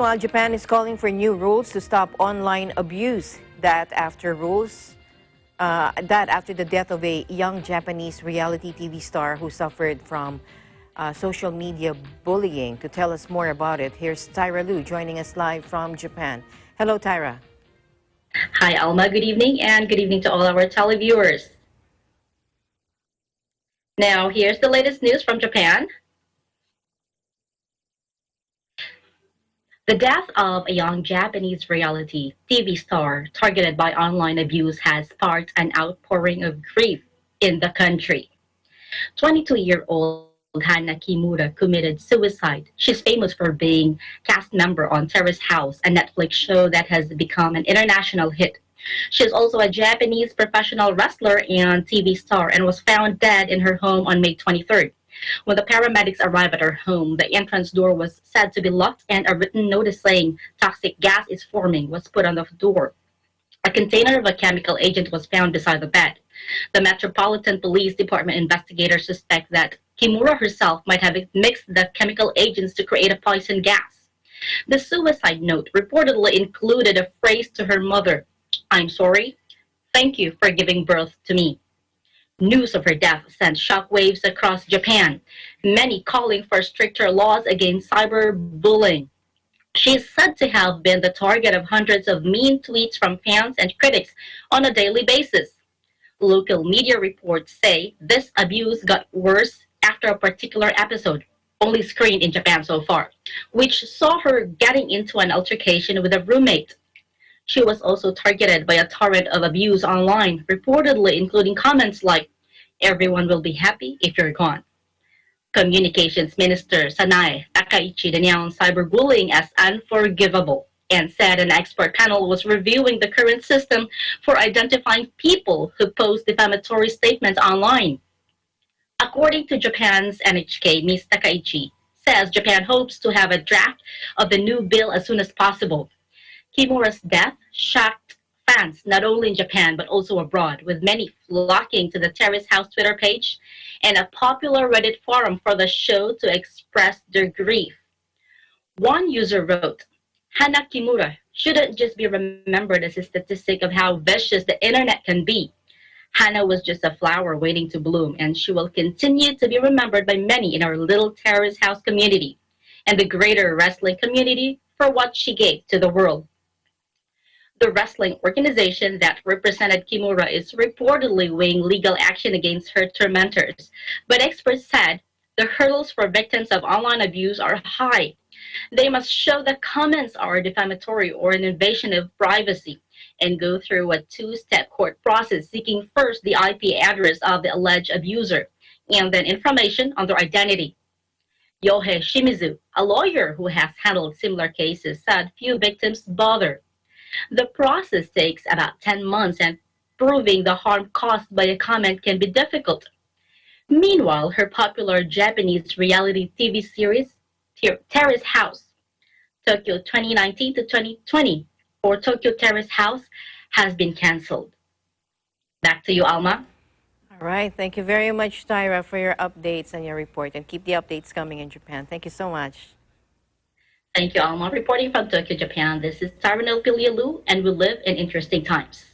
While Japan is calling for new rules to stop online abuse, that after the death of a young Japanese reality TV star who suffered from social media bullying. To tell us more about it, here's Tyra Lu joining us live from Japan. Hello, Tyra. Hi, Alma. Good evening, and good evening to all our televiewers. Now, here's the latest news from Japan. The death of a young Japanese reality TV star targeted by online abuse has sparked an outpouring of grief in the country. 22-year-old Hana Kimura committed suicide. She's famous for being cast member on Terrace House, a Netflix show that has become an international hit. She's also a Japanese professional wrestler and TV star and was found dead in her home on May 23rd. When the paramedics arrived at her home, the entrance door was said to be locked and a written notice saying toxic gas is forming was put on the door. A container of a chemical agent was found beside the bed. The Metropolitan Police Department investigators suspect that Kimura herself might have mixed the chemical agents to create a poison gas. The suicide note reportedly included a phrase to her mother, "I'm sorry. Thank you for giving birth to me." News of her death sent shockwaves across Japan, many calling for stricter laws against cyberbullying. She is said to have been the target of hundreds of mean tweets from fans and critics on a daily basis. Local media reports say this abuse got worse after a particular episode, only screened in Japan so far, which saw her getting into an altercation with a roommate. She was also targeted by a torrent of abuse online, reportedly including comments like, "Everyone will be happy if you're gone." Communications Minister Sanae Takaichi denounced cyberbullying as unforgivable and said an expert panel was reviewing the current system for identifying people who post defamatory statements online. According to Japan's NHK, Ms. Takaichi says Japan hopes to have a draft of the new bill as soon as possible. Kimura's death shocked fans not only in Japan but also abroad, with many flocking to the Terrace House Twitter page and a popular Reddit forum for the show to express their grief. One user wrote, "Hana Kimura shouldn't just be remembered as a statistic of how vicious the internet can be. Hana was just a flower waiting to bloom, and she will continue to be remembered by many in our little Terrace House community and the greater wrestling community for what she gave to the world." The wrestling organization that represented Kimura is reportedly weighing legal action against her tormentors, but experts said the hurdles for victims of online abuse are high. They must show that comments are defamatory or an invasion of privacy and go through a two-step court process seeking first the IP address of the alleged abuser and then information on their identity. Yohei Shimizu, a lawyer who has handled similar cases, said few victims bother. The process takes about 10 months and proving the harm caused by a comment can be difficult. Meanwhile, her popular Japanese reality TV series, Terrace House, Tokyo 2019 to 2020, or Tokyo Terrace House, has been canceled. Back to you, Alma. All right. Thank you very much, Tyra, for your updates and your report. And keep the updates coming in Japan. Thank you so much. Thank you, Alma. Reporting from Tokyo, Japan, this is Tyra Lu, and we live in interesting times.